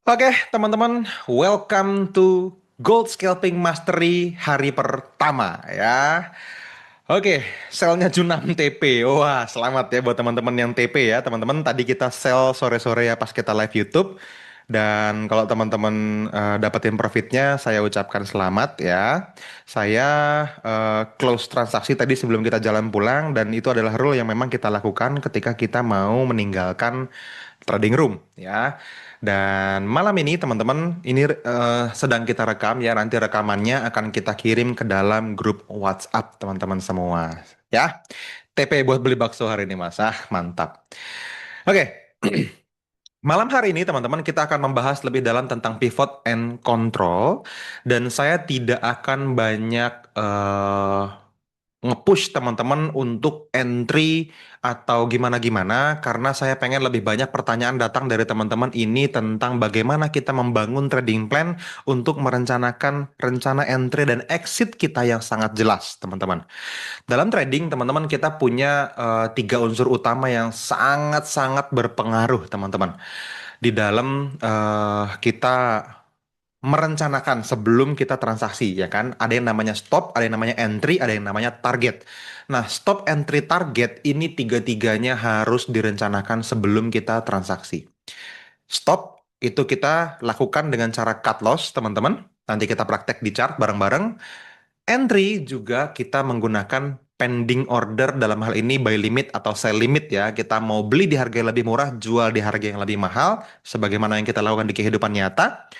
Oke, teman-teman, welcome to Gold Scalping Mastery hari pertama ya. Oke, selnya Junam TP. Wah, selamat ya buat teman-teman yang TP ya. Teman-teman, tadi kita sel sore-sore ya pas kita live YouTube. Dan kalau teman-teman dapetin profitnya, saya ucapkan selamat ya. Saya close transaksi tadi sebelum kita jalan pulang dan itu adalah rule yang memang kita lakukan ketika kita mau meninggalkan trading room ya. Dan malam ini teman-teman, ini sedang kita rekam ya. Nanti rekamannya akan kita kirim ke dalam grup WhatsApp teman-teman semua. Ya, TP buat beli bakso hari ini Mas. Ah, mantap. Oke, malam hari ini teman-teman kita akan membahas lebih dalam tentang pivot and control. Dan saya tidak akan banyak nge-push teman-teman untuk entry atau gimana-gimana karena saya pengen lebih banyak pertanyaan datang dari teman-teman ini tentang bagaimana kita membangun trading plan untuk merencanakan rencana entry dan exit kita yang sangat jelas, teman-teman. Dalam trading, teman-teman, kita punya tiga unsur utama yang sangat-sangat berpengaruh, teman-teman. Di dalam kita merencanakan sebelum kita transaksi ya kan. Ada yang namanya stop, ada yang namanya entry, ada yang namanya target. Nah, stop, entry, target ini tiga-tiganya harus direncanakan sebelum kita transaksi. Stop itu kita lakukan dengan cara cut loss, teman-teman. Nanti kita praktek di chart bareng-bareng. Entry juga kita menggunakan pending order, dalam hal ini buy limit atau sell limit ya. Kita mau beli di harga yang lebih murah, jual di harga yang lebih mahal, sebagaimana yang kita lakukan di kehidupan nyata.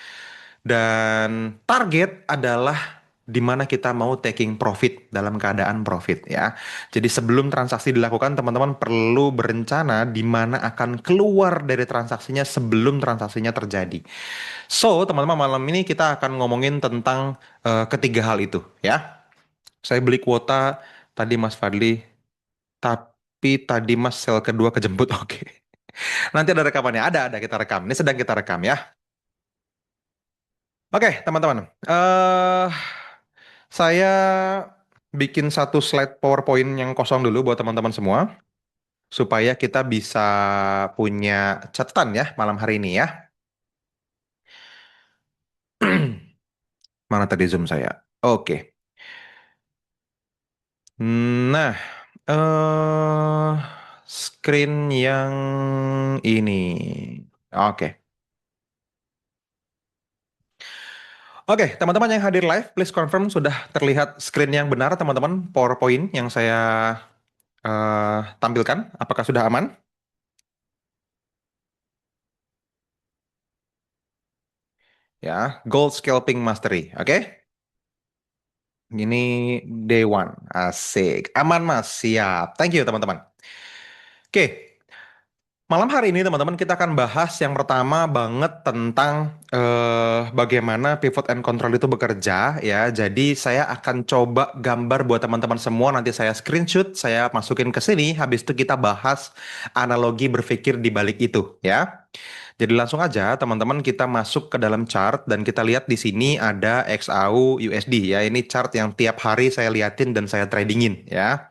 Dan target adalah di mana kita mau taking profit dalam keadaan profit ya. Jadi sebelum transaksi dilakukan, teman-teman perlu berencana di mana akan keluar dari transaksinya sebelum transaksinya terjadi. So, teman-teman, malam ini kita akan ngomongin tentang ketiga hal itu ya. Saya beli kuota tadi Mas Fadli, tapi tadi Mas sel kedua kejemput. Oke. Nanti ada rekamannya. Ada kita rekam. Ini sedang kita rekam ya. Oke, teman-teman. Saya bikin satu slide PowerPoint yang kosong dulu buat teman-teman semua, supaya kita bisa punya catatan ya malam hari ini ya. Mana tadi Zoom saya? Oke. Nah, eh screen yang ini. Oke. Oke, teman-teman yang hadir live, please confirm sudah terlihat screen yang benar, teman-teman. PowerPoint yang saya tampilkan, apakah sudah aman? Ya, Gold Scalping Mastery. Oke? Ini day one. Asik. Aman, Mas. Siap. Thank you, teman-teman. Oke. Malam hari ini, teman-teman, kita akan bahas yang pertama banget tentang bagaimana pivot and control itu bekerja, ya. Jadi, saya akan coba gambar buat teman-teman semua. Nanti saya screenshot, saya masukin ke sini. Habis itu kita bahas analogi berpikir di balik itu, ya. Jadi langsung aja teman-teman kita masuk ke dalam chart dan kita lihat di sini ada XAU USD ya. Ini chart yang tiap hari saya liatin dan saya tradingin ya.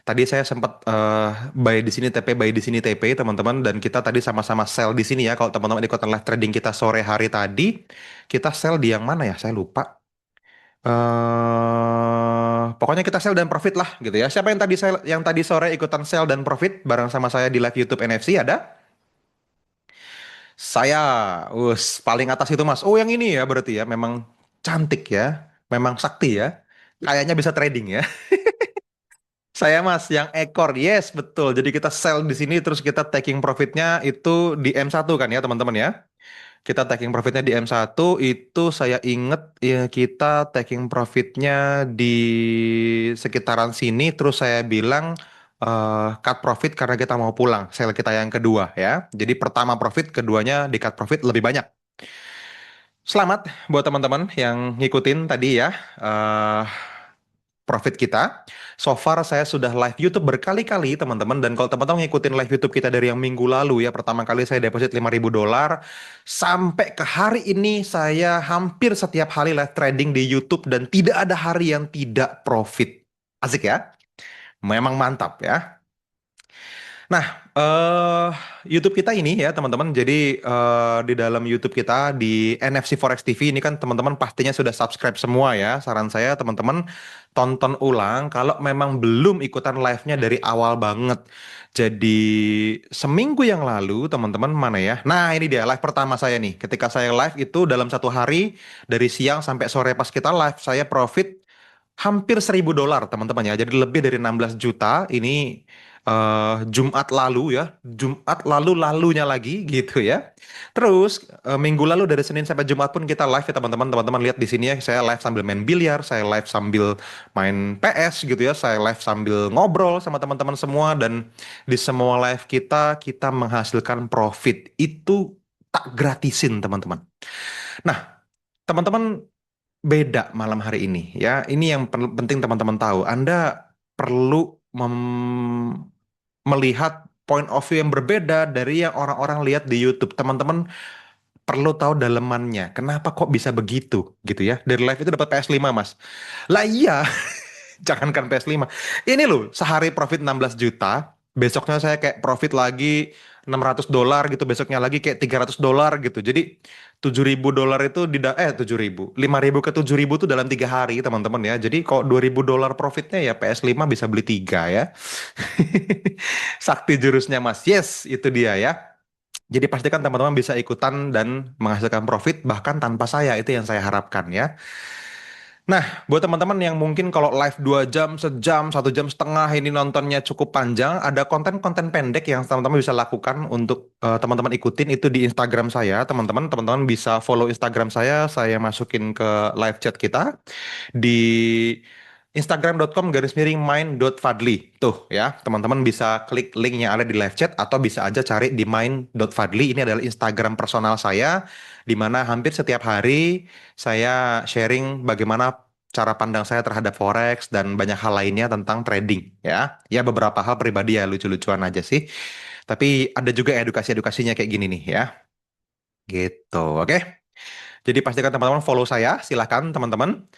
Tadi saya sempat buy di sini TP, buy di sini TP teman-teman, dan kita tadi sama-sama sell di sini ya. Kalau teman-teman ikutan live trading kita sore hari tadi, kita sell di yang mana ya? Saya lupa. Pokoknya kita sell dan profit lah gitu ya. Siapa yang tadi yang tadi sore ikutan sell dan profit bareng sama saya di live YouTube NFC ada? Saya, paling atas itu Mas. Oh, yang ini ya berarti ya, memang cantik ya, memang sakti ya. Kayaknya bisa trading ya. Saya Mas, yang ekor, yes betul. Jadi kita sell di sini, terus kita taking profitnya itu di M1 kan ya teman-teman ya. Kita taking profitnya di M1 itu saya inget ya, kita taking profitnya di sekitaran sini, terus saya bilang cut profit karena kita mau pulang. Sell kita yang kedua ya. Jadi pertama profit, keduanya di cut profit lebih banyak. Selamat buat teman-teman yang ngikutin tadi ya eh profit kita. So far saya sudah live YouTube berkali-kali teman-teman, dan kalau teman-teman ngikutin live YouTube kita dari yang minggu lalu ya, pertama kali saya deposit $5.000 sampai ke hari ini saya hampir setiap hari live trading di YouTube dan tidak ada hari yang tidak profit. Asik ya? Memang mantap ya. Nah, YouTube kita ini ya teman-teman. Jadi di dalam YouTube kita di NFC Forex TV ini kan teman-teman pastinya sudah subscribe semua ya. Saran saya teman-teman tonton ulang kalau memang belum ikutan live-nya dari awal banget. Jadi seminggu yang lalu teman-teman mana ya? Nah ini dia live pertama saya nih. Ketika saya live itu dalam satu hari dari siang sampai sore pas kita live saya profit hampir $1.000 teman-teman ya. Jadi lebih dari 16 juta ini Jumat lalu ya. Jumat lalu-lalunya lagi gitu ya. Terus minggu lalu dari Senin sampai Jumat pun kita live ya teman-teman. Teman-teman lihat di sini ya, saya live sambil main biliar, saya live sambil main PS gitu ya, saya live sambil ngobrol sama teman-teman semua dan di semua live kita menghasilkan profit. Itu tak gratisin teman-teman. Nah, teman-teman beda malam hari ini ya. Ini yang penting teman-teman tahu. Anda perlu melihat point of view yang berbeda dari yang orang-orang lihat di YouTube. Teman-teman perlu tahu dalemannya. Kenapa kok bisa begitu gitu ya? Dari live itu dapat PS5, Mas. Lah iya, jangankan PS5. Ini loh, sehari profit 16 juta, besoknya saya kayak profit lagi $600 gitu, besoknya lagi kayak $300 gitu. Jadi $7.000 itu 7.000, 5.000 ke 7.000 tuh dalam 3 hari teman-teman ya. Jadi kok $2.000 profitnya ya PS5 bisa beli tiga ya. Sakti jurusnya Mas. Yes, itu dia ya. Jadi pastikan teman-teman bisa ikutan dan menghasilkan profit bahkan tanpa saya. Itu yang saya harapkan ya. Nah, buat teman-teman yang mungkin kalau live 2 jam, sejam, 1 jam setengah ini nontonnya cukup panjang, ada konten-konten pendek yang teman-teman bisa lakukan untuk teman-teman ikutin itu di Instagram saya. Teman-teman bisa follow Instagram saya masukin ke live chat kita di instagram.com/main.fadli. Tuh ya, teman-teman bisa klik link yang ada di live chat atau bisa aja cari di main.fadli. Ini adalah Instagram personal saya di mana hampir setiap hari saya sharing bagaimana cara pandang saya terhadap forex dan banyak hal lainnya tentang trading ya. Ya beberapa hal pribadi ya lucu-lucuan aja sih. Tapi ada juga edukasi-edukasinya kayak gini nih ya. Gitu, oke? Jadi pastikan teman-teman follow saya, silahkan teman-teman.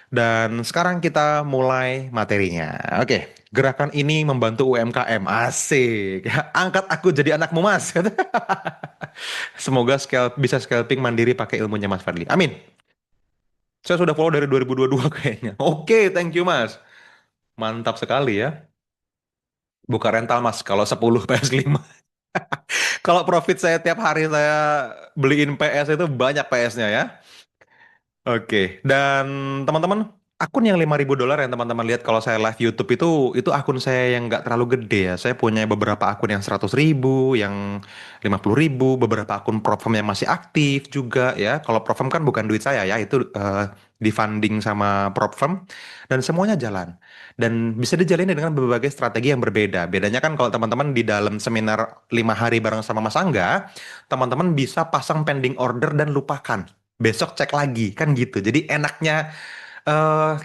Dan sekarang kita mulai materinya. Oke, gerakan ini membantu UMKM. Asik. Angkat aku jadi anakmu, Mas. Semoga bisa scalping mandiri pakai ilmunya Mas Fadli. Amin. Saya sudah follow dari 2022 kayaknya. Oke, thank you, Mas. Mantap sekali ya. Buka rental, Mas, kalau 10 PS5. Kalau profit saya tiap hari saya beliin PS itu banyak PS-nya ya. Oke, dan teman-teman, akun yang $5.000 yang teman-teman lihat kalau saya live YouTube itu akun saya yang nggak terlalu gede ya. Saya punya beberapa akun yang 100.000, yang 50.000, beberapa akun prop firm yang masih aktif juga ya. Kalau prop firm kan bukan duit saya ya, itu di-funding sama prop firm dan semuanya jalan. Dan bisa dijalani dengan berbagai strategi yang berbeda. Bedanya kan kalau teman-teman di dalam seminar 5 hari bareng sama Mas Angga, teman-teman bisa pasang pending order dan lupakan besok cek lagi kan gitu. Jadi enaknya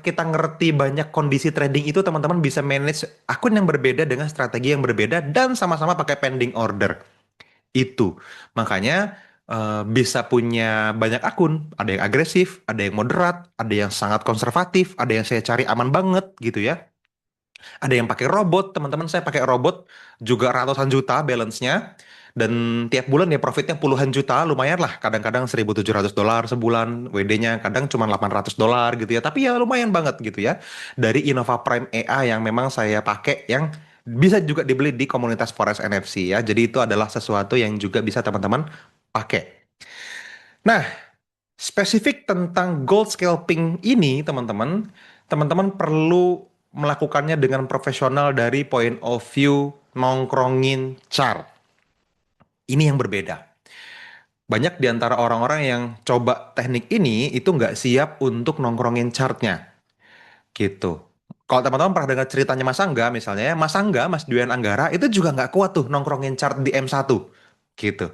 kita ngerti banyak kondisi trading itu teman-teman bisa manage akun yang berbeda dengan strategi yang berbeda dan sama-sama pakai pending order. Itu. Makanya bisa punya banyak akun, ada yang agresif, ada yang moderat, ada yang sangat konservatif, ada yang saya cari aman banget gitu ya. Ada yang pakai robot, teman-teman saya pakai robot juga ratusan juta balance-nya. Dan tiap bulan ya profitnya puluhan juta, lumayan lah. Kadang-kadang $1.700 sebulan, WD-nya kadang cuma $800 gitu ya. Tapi ya lumayan banget gitu ya. Dari Innova Prime EA yang memang saya pakai yang bisa juga dibeli di komunitas Forex NFC ya. Jadi itu adalah sesuatu yang juga bisa teman-teman pakai. Nah, spesifik tentang gold scalping ini, teman-teman perlu melakukannya dengan profesional dari point of view nongkrongin chart. Ini yang berbeda. Banyak di antara orang-orang yang coba teknik ini itu nggak siap untuk nongkrongin chartnya, gitu. Kalau teman-teman pernah dengar ceritanya Mas Angga, misalnya ya, Mas Angga, Mas Dwian Anggara, itu juga nggak kuat tuh nongkrongin chart di M1, gitu.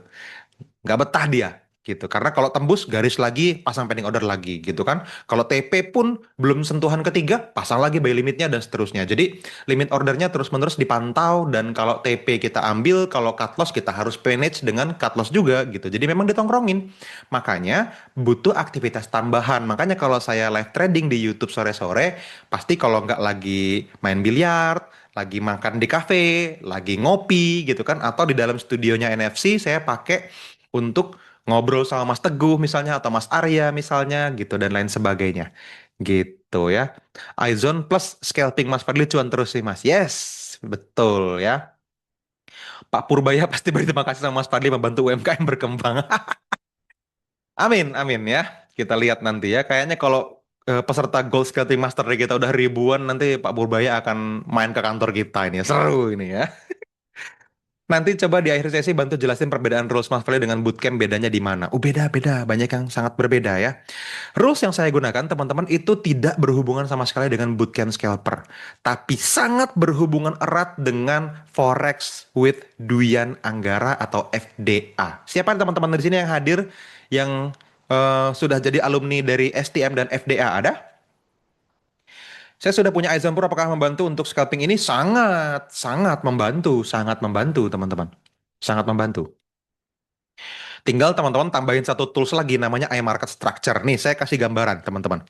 Nggak betah dia gitu karena kalau tembus garis lagi pasang pending order lagi gitu kan, kalau TP pun belum sentuhan ketiga pasang lagi buy limitnya dan seterusnya. Jadi limit ordernya terus menerus dipantau dan kalau TP kita ambil, kalau cut loss kita harus manage dengan cut loss juga gitu. Jadi memang ditongkrongin, makanya butuh aktivitas tambahan. Makanya kalau saya live trading di YouTube sore-sore pasti kalau nggak lagi main biliar, lagi makan di kafe, lagi ngopi gitu kan, atau di dalam studionya NFC saya pakai untuk ngobrol sama Mas Teguh misalnya atau Mas Arya misalnya gitu dan lain sebagainya. Gitu ya. iZone plus scalping Mas Fadli cuan terus sih Mas. Yes, betul ya. Pak Purbaya pasti berterima kasih sama Mas Fadli membantu UMKM berkembang. Amin, amin ya. Kita lihat nanti ya. Kayaknya kalau peserta Gold Skating Master Day kita udah ribuan, nanti Pak Purbaya akan main ke kantor kita ini. Seru ini ya. Nanti coba di akhir sesi bantu jelasin perbedaan rules Mas Fadli dengan bootcamp bedanya di mana. Oh beda-beda, banyak yang sangat berbeda ya. Rules yang saya gunakan teman-teman itu tidak berhubungan sama sekali dengan bootcamp scalper. Tapi sangat berhubungan erat dengan Forex with Duyan Anggara atau FDA. Siapa teman-teman di sini yang hadir yang sudah jadi alumni dari STM dan FDA ada? Saya sudah punya Example, apakah membantu untuk scalping ini? Sangat, sangat membantu teman-teman. Sangat membantu. Tinggal teman-teman tambahin satu tools lagi namanya iMarket Structure. Nih, saya kasih gambaran teman-teman.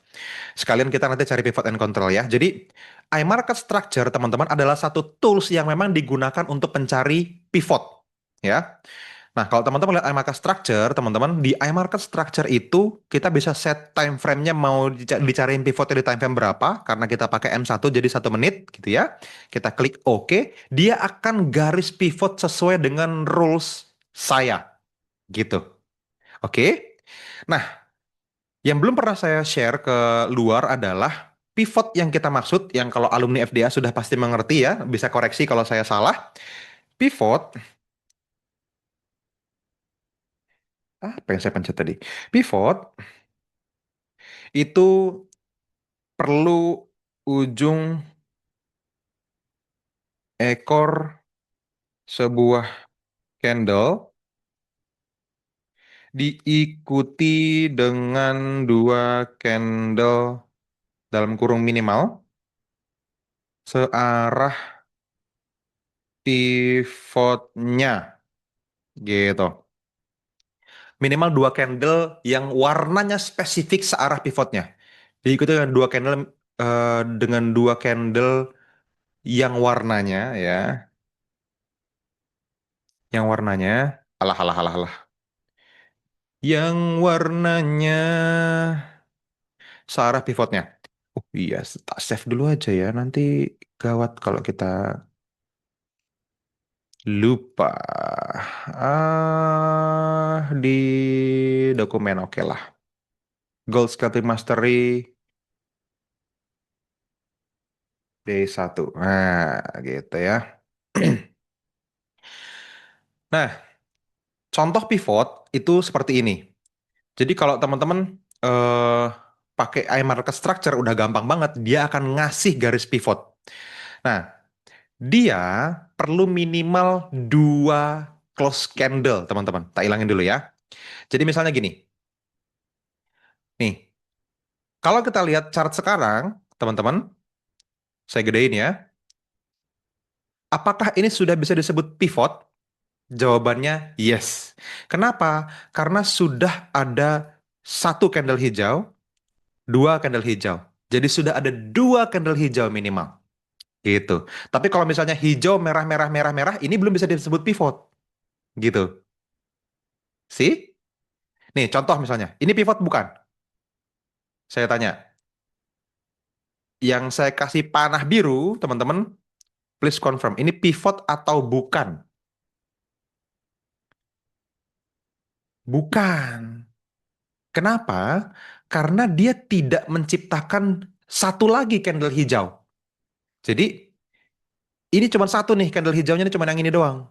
Sekalian kita nanti cari pivot and control ya. Jadi, iMarket Structure teman-teman adalah satu tools yang memang digunakan untuk pencari pivot. Ya. Nah, kalau teman-teman lihat iMarket Structure, teman-teman, di iMarket Structure itu kita bisa set time frame-nya mau dicariin pivotnya di time frame berapa, karena kita pakai M1 jadi 1 menit gitu ya. Kita klik OK, dia akan garis pivot sesuai dengan rules saya gitu. Oke. Nah, yang belum pernah saya share ke luar adalah pivot yang kita maksud, yang kalau alumni FDA sudah pasti mengerti ya, bisa koreksi kalau saya salah. Pivot, apa yang saya pencet tadi? Pivot itu perlu ujung ekor sebuah candle diikuti dengan dua candle dalam kurung minimal searah pivotnya gitu. Minimal dua candle yang warnanya spesifik searah pivotnya. Diikuti dengan dua candle yang warnanya ya, yang warnanya alah alah alah alah. Yang warnanya searah pivotnya. Oh iya, tak save dulu aja ya. Nanti gawat kalau kita lupa. Di dokumen oke lah. Gold Scouting Mastery D1. Nah, gitu ya. Nah, contoh pivot itu seperti ini. Jadi kalau teman-teman eh pakai iMarket Structure udah gampang banget. Dia akan ngasih garis pivot. Nah, dia perlu minimal dua close candle, teman-teman. Tak ilangin dulu ya. Jadi misalnya gini. Nih, kalau kita lihat chart sekarang, teman-teman, saya gedein ya. Apakah ini sudah bisa disebut pivot? Jawabannya yes. Kenapa? Karena sudah ada satu candle hijau, dua candle hijau. Jadi sudah ada dua candle hijau minimal. Gitu. Tapi kalau misalnya hijau, merah, merah, merah, merah, ini belum bisa disebut pivot. Gitu. See? Nih, contoh misalnya. Ini pivot bukan? Saya tanya. Yang saya kasih panah biru, teman-teman, please confirm. Ini pivot atau bukan? Bukan. Kenapa? Karena dia tidak menciptakan satu lagi candle hijau. Jadi, ini cuma satu nih, candle hijaunya ini cuma yang ini doang.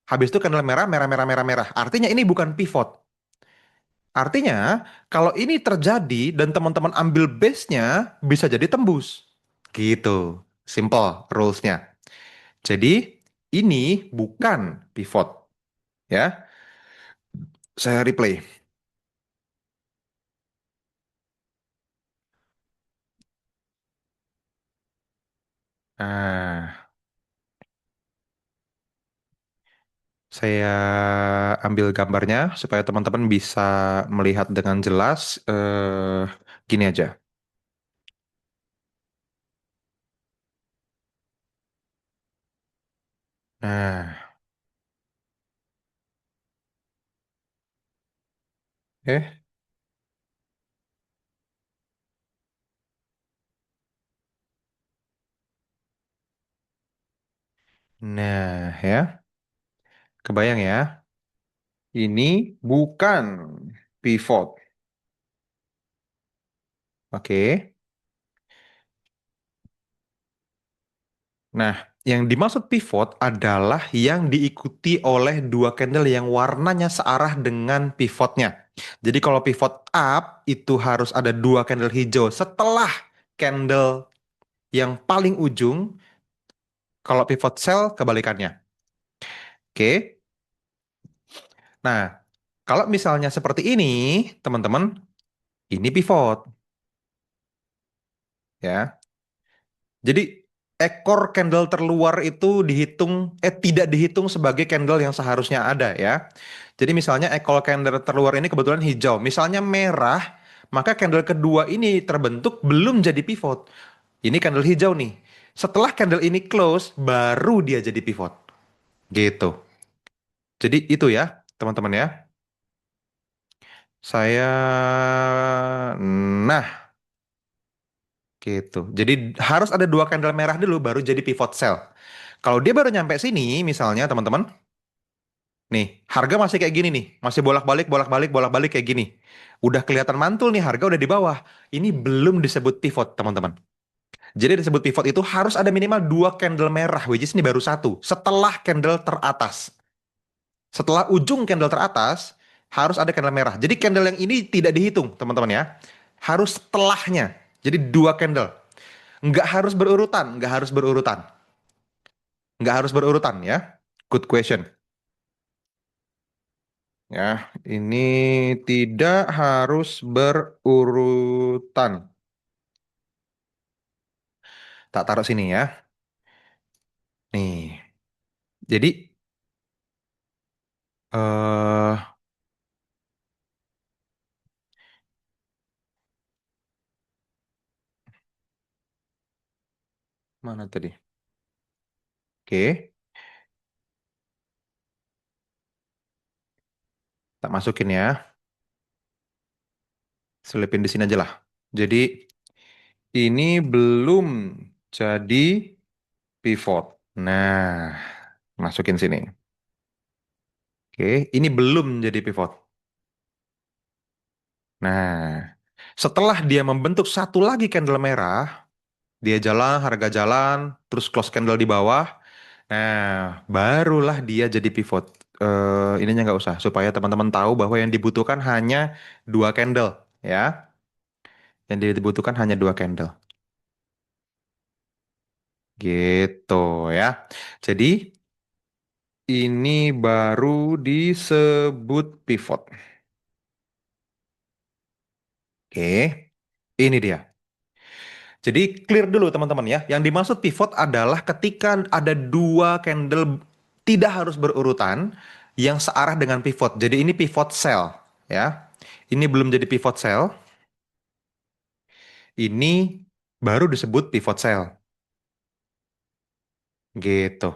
Habis itu candle merah, merah, merah, merah, merah. Artinya ini bukan pivot. Artinya, kalau ini terjadi dan teman-teman ambil base-nya, bisa jadi tembus. Gitu. Simple rules-nya. Jadi, ini bukan pivot. Ya, saya replay. Nah, saya ambil gambarnya supaya teman-teman bisa melihat dengan jelas. Gini aja. Nah, eh, nah ya, kebayang ya. Ini bukan pivot. Oke. Nah, yang dimaksud pivot adalah yang diikuti oleh dua candle yang warnanya searah dengan pivotnya. Jadi kalau pivot up itu harus ada dua candle hijau setelah candle yang paling ujung. Kalau pivot sell kebalikannya. Oke. Nah, kalau misalnya seperti ini, teman-teman, ini pivot ya. Jadi ekor candle terluar itu tidak dihitung sebagai candle yang seharusnya ada ya. Jadi misalnya ekor candle terluar ini kebetulan hijau, misalnya merah, maka candle kedua ini terbentuk belum jadi pivot. Ini candle hijau nih. Setelah candle ini close, baru dia jadi pivot. Gitu. Jadi itu ya, teman-teman ya. Saya nah gitu. Jadi harus ada dua candle merah dulu baru jadi pivot sell. Kalau dia baru nyampe sini, misalnya teman-teman, nih harga masih kayak gini nih, masih bolak-balik, bolak-balik, bolak-balik kayak gini. Udah kelihatan mantul nih, harga udah di bawah. Ini belum disebut pivot, teman-teman. Jadi disebut pivot itu harus ada minimal dua candle merah, which is ini baru satu. Setelah candle teratas, setelah ujung candle teratas, harus ada candle merah. Jadi candle yang ini tidak dihitung, teman-teman ya. Harus setelahnya. Jadi dua candle. Nggak harus berurutan, nggak harus berurutan. Nggak harus berurutan ya. Good question. Ya, ini tidak harus berurutan. Tak taruh sini ya. Nih. Jadi mana tadi? Oke, tak masukin ya. Selipin di sini aja lah. Jadi ini belum jadi pivot. Nah, masukin sini. Oke, ini belum jadi pivot. Nah, setelah dia membentuk satu lagi candle merah, dia jalan, harga jalan, terus close candle di bawah. Nah, barulah dia jadi pivot. Ininya nggak usah, supaya teman-teman tahu bahwa yang dibutuhkan hanya dua candle, ya. Yang dibutuhkan hanya dua candle. Gitu ya. Jadi, ini baru disebut pivot. Oke, ini dia. Jadi clear dulu teman-teman ya. Yang dimaksud pivot adalah ketika ada dua candle tidak harus berurutan yang searah dengan pivot. Jadi ini pivot cell ya. Ini belum jadi pivot cell. Ini baru disebut pivot cell. Gitu.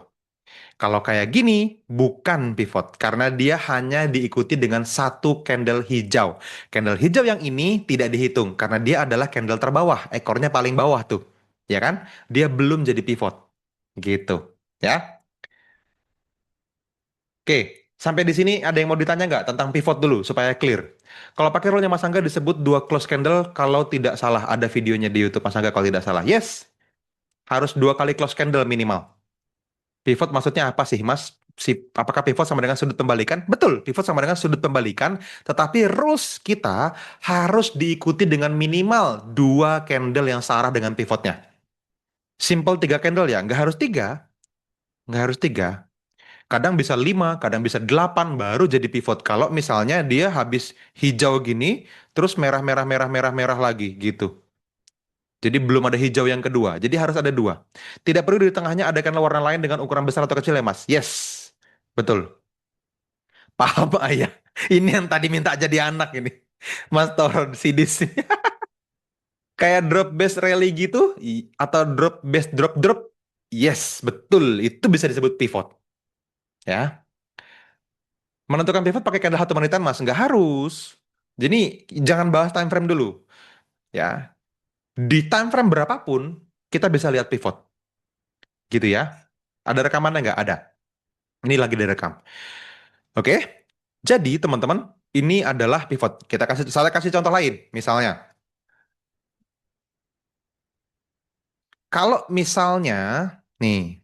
Kalau kayak gini bukan pivot karena dia hanya diikuti dengan satu candle hijau. Candle hijau yang ini tidak dihitung karena dia adalah candle terbawah, ekornya paling bawah tuh. Ya kan? Dia belum jadi pivot. Gitu. Ya. Oke, sampai di sini ada yang mau ditanya nggak tentang pivot dulu supaya clear. Kalau pakai rule-nya Mas Angga disebut dua close candle kalau tidak salah. Ada videonya di YouTube Mas Angga kalau tidak salah. Yes, harus dua kali close candle minimal. Pivot maksudnya apa sih Mas? Apakah pivot sama dengan sudut pembalikan? Betul, pivot sama dengan sudut pembalikan. Tetapi rules kita harus diikuti dengan minimal dua candle yang searah dengan pivotnya. Simple tiga candle ya, nggak harus tiga. Nggak harus tiga. Kadang bisa 5, kadang bisa 8 baru jadi pivot. Kalau misalnya dia habis hijau gini, terus merah merah merah merah merah lagi gitu. Jadi belum ada hijau yang kedua. Jadi harus ada dua. Tidak perlu di tengahnya adakan warna lain dengan ukuran besar atau kecil ya Mas. Yes, betul. Paham ayah. Ini yang tadi minta jadi anak ini. Mas Toron Sidis. Kayak drop base rally gitu atau drop base drop drop. Yes, betul. Itu bisa disebut pivot. ya. Menentukan pivot pakai candle 1 menitan, Mas, nggak harus. Jadi jangan bahas time frame dulu, ya. Di time frame berapapun kita bisa lihat pivot, gitu ya. Ada rekamannya nggak? Ada. Ini lagi direkam. Oke. Jadi teman-teman, ini adalah pivot. Saya kasih contoh lain, misalnya. Kalau misalnya, nih,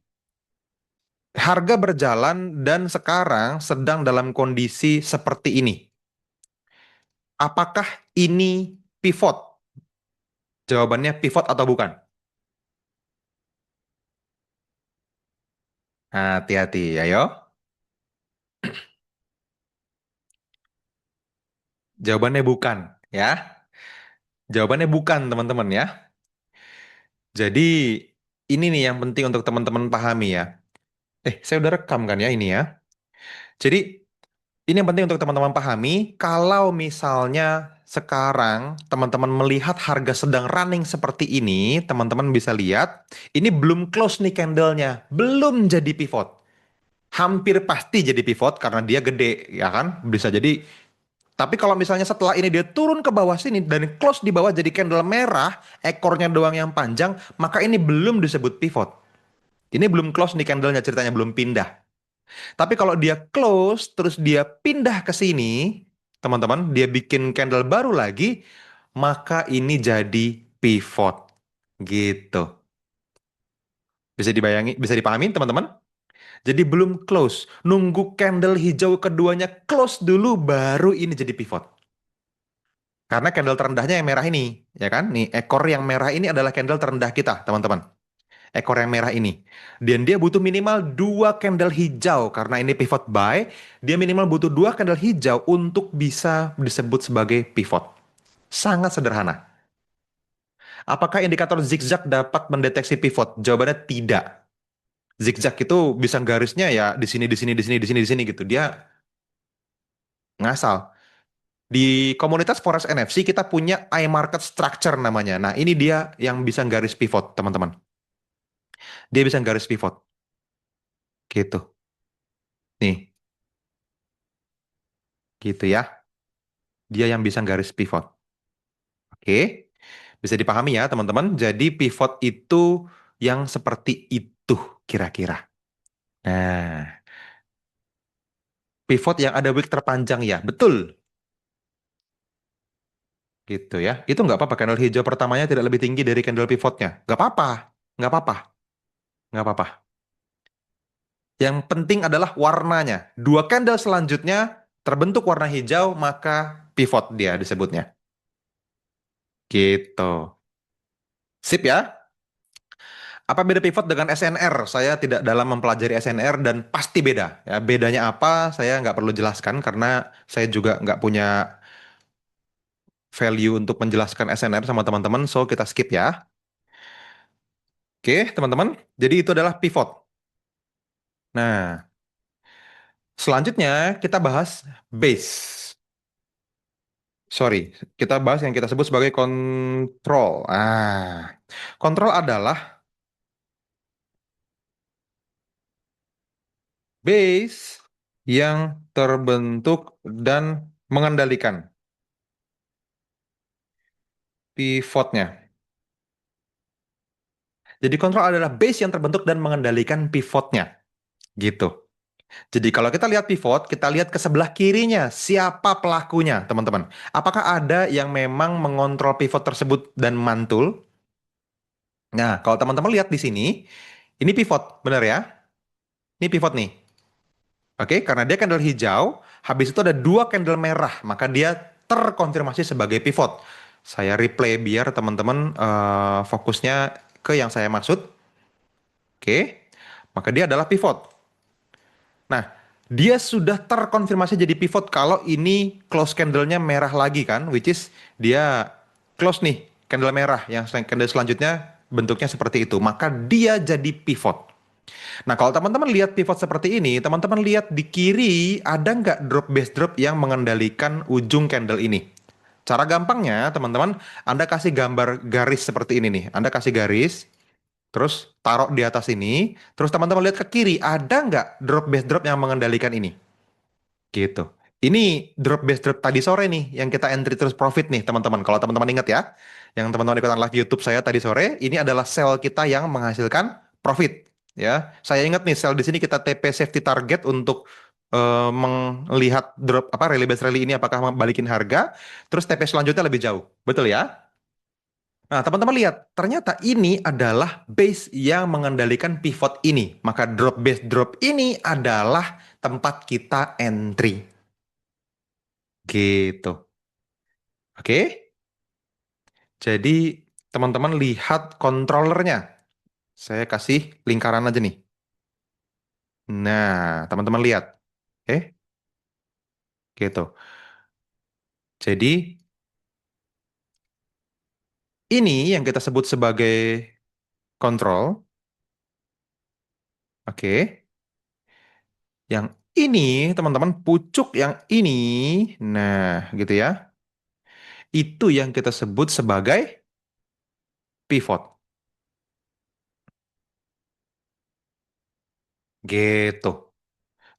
harga berjalan dan sekarang sedang dalam kondisi seperti ini. Apakah ini pivot? Jawabannya pivot atau bukan? Hati-hati, ayo. Jawabannya bukan, ya. Jawabannya bukan, teman-teman ya. Jadi, ini nih yang penting untuk teman-teman pahami ya. Saya udah rekam kan ya ini ya. Jadi, ini yang penting untuk teman-teman pahami, kalau misalnya sekarang teman-teman melihat harga sedang running seperti ini, teman-teman bisa lihat, ini belum close nih candlenya, belum jadi pivot. Hampir pasti jadi pivot karena dia gede, ya kan? Bisa jadi. Tapi kalau misalnya setelah ini dia turun ke bawah sini dan close di bawah jadi candle merah, ekornya doang yang panjang, maka ini belum disebut pivot. Ini belum close nih candlenya, ceritanya belum pindah. Tapi kalau dia close, terus dia pindah ke sini, teman-teman, dia bikin candle baru lagi, maka ini jadi pivot. Gitu. Bisa dibayangi, bisa dipahami, teman-teman? Jadi belum close. Nunggu candle hijau keduanya close dulu, baru ini jadi pivot. Karena candle terendahnya yang merah ini, ya kan? Nih, ekor yang merah ini adalah candle terendah kita, teman-teman. Ekor yang merah ini. Dan dia butuh minimal 2 candle hijau karena ini pivot buy. Dia minimal butuh 2 candle hijau untuk bisa disebut sebagai pivot. Sangat sederhana. Apakah indikator zigzag dapat mendeteksi pivot? Jawabannya tidak. Zigzag itu bisa garisnya ya di sini, di sini, di sini, di sini, di sini gitu. Dia ngasal. Di komunitas Forex NFC kita punya iMarket Structure namanya. Nah, ini dia yang bisa garis pivot, teman-teman. Dia bisa garis pivot. Gitu. Nih, gitu ya. Dia yang bisa garis pivot. Oke. Bisa dipahami ya, teman-teman. Jadi pivot itu yang seperti itu kira-kira. Nah, pivot yang ada wick terpanjang ya. Betul. Gitu ya. Itu nggak apa-apa. Candle hijau pertamanya tidak lebih tinggi dari candle pivotnya. Nggak apa-apa. Nggak apa-apa. Nggak apa-apa. Yang penting adalah warnanya. 2 candle selanjutnya terbentuk warna hijau, maka pivot dia disebutnya. Gitu. Sip ya. Apa beda pivot dengan SNR? Saya tidak dalam mempelajari SNR dan pasti beda. Ya, bedanya apa? Saya nggak perlu jelaskan karena saya juga nggak punya value untuk menjelaskan SNR sama teman-teman. So kita skip ya. Oke, teman-teman. Jadi itu adalah pivot. Nah, selanjutnya kita bahas base. Sorry, kita bahas yang kita sebut sebagai kontrol. Kontrol adalah base yang terbentuk dan mengendalikan pivotnya. Jadi kontrol adalah base yang terbentuk dan mengendalikan pivotnya. Gitu. Jadi kalau kita lihat pivot, kita lihat ke sebelah kirinya, siapa pelakunya, teman-teman. Apakah ada yang memang mengontrol pivot tersebut dan mantul? Nah, kalau teman-teman lihat di sini, ini pivot, benar ya? Ini pivot nih. Oke, karena dia candle hijau, habis itu ada 2 candle merah, maka dia terkonfirmasi sebagai pivot. Saya replay biar teman-teman fokusnya ke yang saya maksud. Oke, maka dia adalah pivot. Nah, dia sudah terkonfirmasi jadi pivot kalau ini close candle-nya merah lagi kan, which is dia close nih, candle merah, yang candle selanjutnya bentuknya seperti itu, maka dia jadi pivot. Nah, kalau teman-teman lihat pivot seperti ini, teman-teman lihat di kiri ada nggak drop base drop yang mengendalikan ujung candle ini? Cara gampangnya, teman-teman, Anda kasih gambar garis seperti ini nih. Anda kasih garis, Terus taruh di atas ini. Terus teman-teman lihat ke kiri, ada nggak drop base drop yang mengendalikan ini? Gitu. Ini drop base drop tadi sore nih, yang kita entry terus profit nih teman-teman. Kalau teman-teman ingat ya, yang teman-teman ikutan live YouTube saya tadi sore, ini adalah sell kita yang menghasilkan profit. Ya, saya ingat nih sell di sini kita TP safety target untuk melihat drop apa rally base rally ini apakah balikin harga, terus TP selanjutnya lebih jauh. Betul ya? Nah, teman-teman lihat, ternyata ini adalah base yang mengendalikan pivot ini. Maka drop base drop ini adalah tempat kita entry. Gitu. Oke? Jadi, teman-teman lihat controllernya. Saya kasih lingkaran aja nih. Nah, teman-teman lihat. Oke? Gitu. Jadi, ini yang kita sebut sebagai kontrol. Oke? Yang ini, teman-teman, pucuk yang ini. Nah, gitu ya. Itu yang kita sebut sebagai pivot. Gitu.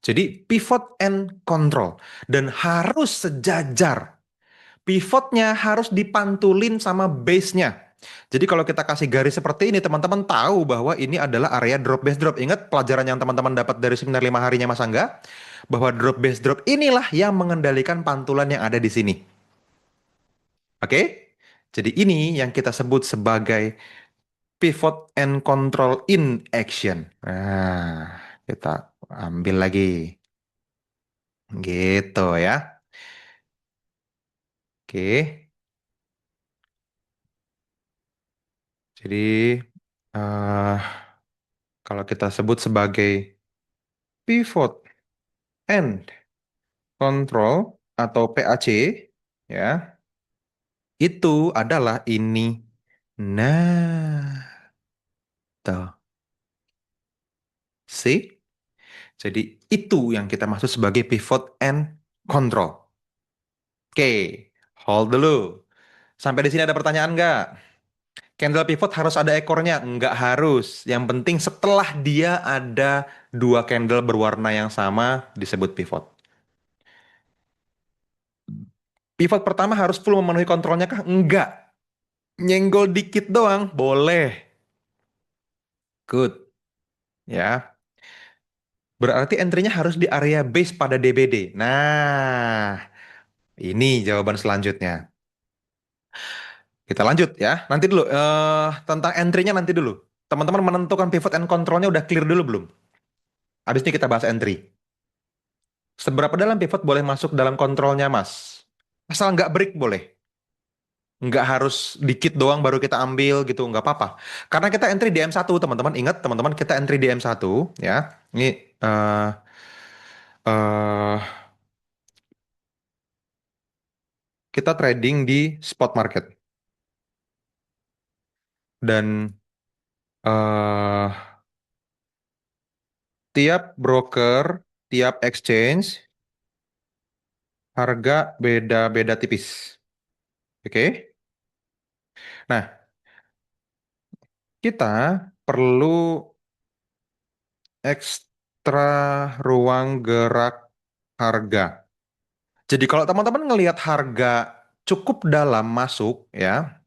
Jadi pivot and control. Dan harus sejajar. Pivotnya harus dipantulin sama base-nya. Jadi kalau kita kasih garis seperti ini, teman-teman tahu bahwa ini adalah area drop base drop. Ingat pelajaran yang teman-teman dapat dari seminar 5 harinya Mas Angga? Bahwa drop base drop inilah yang mengendalikan pantulan yang ada di sini. Oke? Jadi ini yang kita sebut sebagai pivot and control in action. Nah, kita ambil lagi. Gitu ya. Oke. Jadi eh kalau kita sebut sebagai pivot and control atau PAC ya, itu adalah ini. Nah, tuh. See? Jadi itu yang kita maksud sebagai pivot and control. Oke, hold dulu. Sampai di sini ada pertanyaan nggak? Candle pivot harus ada ekornya? Nggak harus. Yang penting setelah dia ada dua candle berwarna yang sama disebut pivot. Pivot pertama harus full memenuhi kontrolnya kah? Enggak. Nyenggol dikit doang, boleh. Good. Ya. Berarti entry-nya harus di area base pada DBD. Nah, ini jawaban selanjutnya. Kita lanjut ya. Nanti dulu, tentang entry-nya nanti dulu. Teman-teman menentukan pivot and control-nya udah clear dulu belum? Habis ini kita bahas entry. Seberapa dalam pivot boleh masuk dalam kontrolnya, Mas? Asal nggak break boleh. Nggak harus dikit doang baru kita ambil gitu, nggak apa-apa. Karena kita entry di M1, teman-teman. Ingat, teman-teman, kita entry di M1, ya. Ini, eh eh kita trading di spot market. Dan eh tiap broker, tiap exchange, harga beda-beda tipis. Oke? Nah, kita perlu ekstra ruang gerak harga. Jadi kalau teman-teman ngelihat harga cukup dalam masuk ya,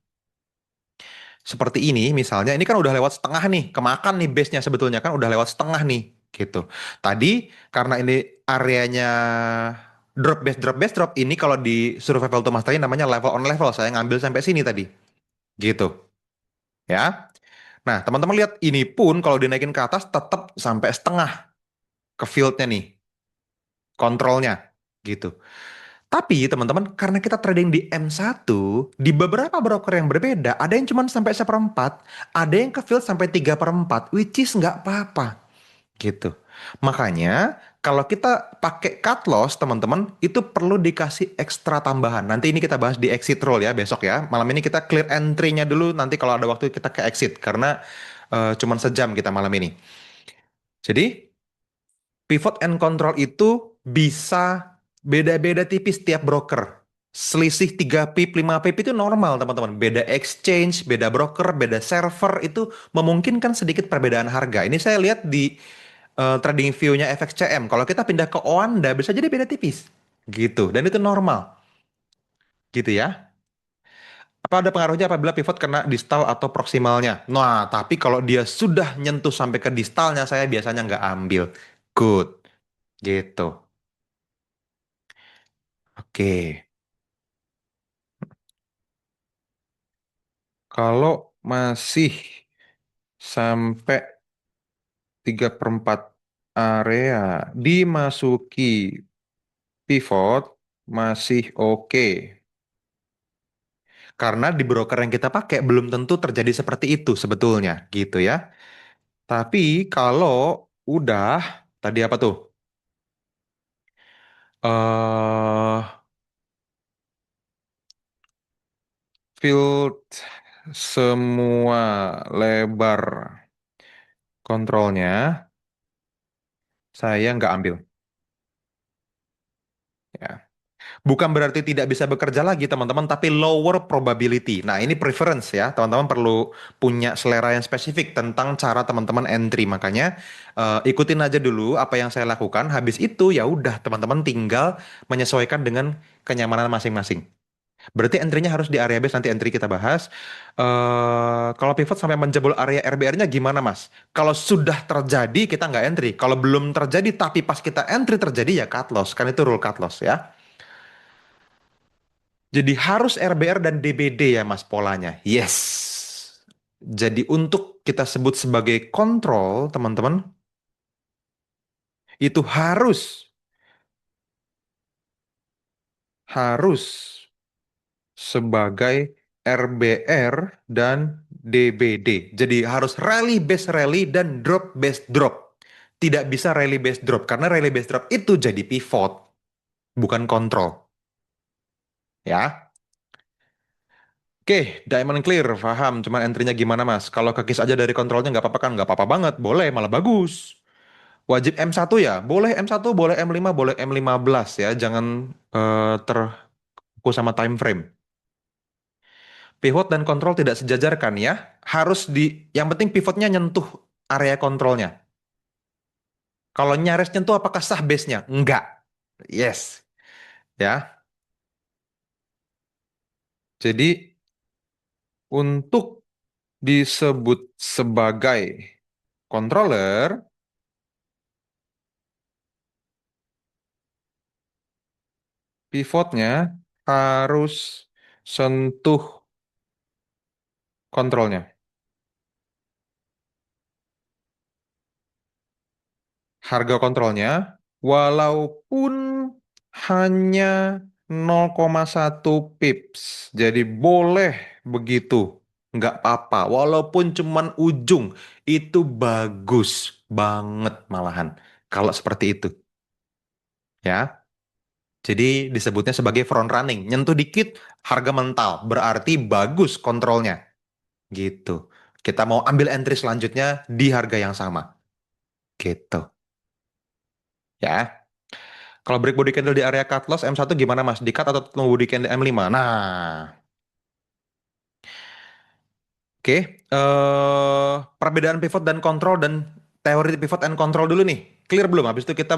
seperti ini misalnya, ini kan udah lewat setengah nih, kemakan nih base-nya sebetulnya kan udah lewat setengah nih, gitu. Tadi karena ini areanya drop base drop ini kalau di survival to mastery namanya level on level, saya ngambil sampai sini tadi, gitu. Ya. Nah, teman-teman lihat ini pun kalau dinaikin ke atas tetap sampai setengah ke fieldnya nih, kontrolnya, gitu. Tapi teman-teman, karena kita trading di M1, di beberapa broker yang berbeda, ada yang cuma sampai seperempat, ada yang ke field sampai 3/4, which is nggak apa-apa. Gitu. Makanya, kalau kita pakai cut loss, teman-teman, itu perlu dikasih ekstra tambahan. Nanti ini kita bahas di exit roll ya, besok ya. Malam ini kita clear entry-nya dulu, nanti kalau ada waktu kita ke exit. Karena cuma sejam kita malam ini. Jadi, pivot and control itu bisa beda-beda tipis tiap broker. Selisih 3 pip, 5 pip itu normal, teman-teman. Beda exchange, beda broker, beda server itu memungkinkan sedikit perbedaan harga. Ini saya lihat di trading view-nya FXCM. Kalau kita pindah ke Oanda bisa jadi beda tipis. Gitu. Dan itu normal. Gitu ya. Apa ada pengaruhnya apabila pivot kena distal atau proksimalnya? Nah, tapi kalau dia sudah nyentuh sampai ke distalnya, saya biasanya nggak ambil. Good. Gitu. Oke. Kalau masih sampai 3/4 area dimasuki pivot, masih oke. Karena di broker yang kita pakai belum tentu terjadi seperti itu sebetulnya, gitu ya. Tapi kalau udah, tadi apa tuh? Field semua lebar kontrolnya, saya nggak ambil. Ya. Bukan berarti tidak bisa bekerja lagi, teman-teman, tapi lower probability. Nah, ini preference ya. Teman-teman perlu punya selera yang spesifik tentang cara teman-teman entry. Makanya ikutin aja dulu apa yang saya lakukan. Habis itu ya udah, teman-teman tinggal menyesuaikan dengan kenyamanan masing-masing. Berarti entry-nya harus di area base, nanti entry kita bahas. Kalau pivot sampai menjebol area RBR-nya gimana, Mas? Kalau sudah terjadi kita nggak entry. Kalau belum terjadi tapi pas kita entry terjadi ya cut loss. Kan itu rule cut loss ya. Jadi harus RBR dan DBD ya, Mas, polanya. Yes. Jadi untuk kita sebut sebagai kontrol, teman-teman, itu harus sebagai RBR dan DBD. Jadi harus rally base rally dan drop base drop. Tidak bisa rally base drop karena rally base drop itu jadi pivot, bukan kontrol. Ya. Oke, diamond clear, paham. Cuman entry-nya gimana, Mas? Kalau kekis aja dari kontrolnya nggak apa-apa kan? Nggak apa-apa banget. Boleh, malah bagus. Wajib M1 ya? Boleh M1, boleh M5, boleh M15 ya. Jangan terfokus sama time frame. Pivot dan kontrol tidak sejajar kan ya? Harus yang penting pivotnya nyentuh area kontrolnya. Kalau nyaris nyentuh apakah sah base-nya? Enggak. Yes. Ya. Jadi untuk disebut sebagai controller, pivotnya harus sentuh kontrolnya. Harga kontrolnya, walaupun hanya 0,1 pips. Jadi boleh begitu. Nggak apa-apa. Walaupun cuman ujung, itu bagus banget malahan. Kalau seperti itu. Ya. Jadi disebutnya sebagai front running. Nyentuh dikit, harga mental. Berarti bagus kontrolnya. Gitu. Kita mau ambil entry selanjutnya di harga yang sama. Gitu. Ya. Kalau break body candle di area cut loss M1 gimana, Mas? Di cut atau tunggu body candle M5? Nah, oke. Perbedaan pivot dan kontrol dan teori pivot and control dulu nih. Clear belum? Habis itu kita